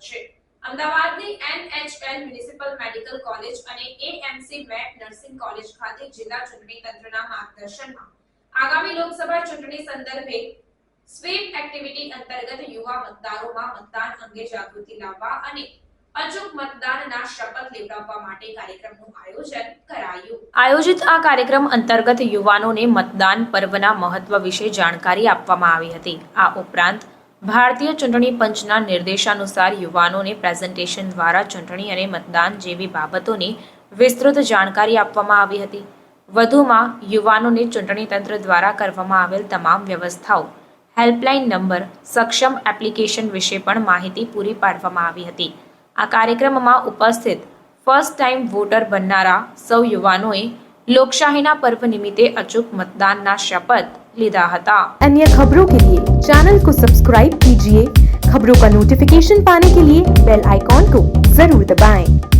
છે। અમદાવાદની NHL municipal medical college અને AMC મેટ નર્સિંગ કોલેજ ખાતે જિલ્લા ચૂંટણી તંત્રના માર્ગદર્શનમાં આગામી લોકસભા ચૂંટણી સંદર્ભે સ્વીપ એક્ટિવિટી અંતર્ગત યુવા મતદારોમાં મતદાન અંગે જાગૃતિ લાવવા અને અચૂક મતદાનના શપથ લેવડાવવા માટે કાર્યક્રમનું આયોજન કરાયું। આયોજિત આ કાર્યક્રમ અંતર્ગત યુવાનોને મતદાન પર્વના મહત્વ વિશે જાણકારી આપવામાં આવી હતી। આ ઉપરાંત ભારતીય ચૂંટણી પંચના નિર્દેશાનુસાર યુવાનોને પ્રેઝન્ટેશન દ્વારા ચૂંટણી અને મતદાન જેવી બાબતોની વિસ્તૃત જાણકારી આપવામાં આવી હતી। વધુમાં યુવાનોને ચૂંટણી તંત્ર દ્વારા કરવામાં આવેલ તમામ વ્યવસ્થાઓ, હેલ્પલાઇન નંબર, સક્ષમ એપ્લિકેશન વિશે પણ માહિતી પૂરી પાડવામાં આવી હતી। આ કાર્યક્રમમાં ઉપસ્થિત ફર્સ્ટ ટાઈમ વોટર બનનારા સૌ યુવાનોએ લોકશાહીના पर्व निमित्ते अचूक मतदान शपथ लिया था। अन्य खबरों के लिए चैनल को सब्सक्राइब कीजिए। खबरों का नोटिफिकेशन पाने के लिए बेल आइकॉन को जरूर दबाएं।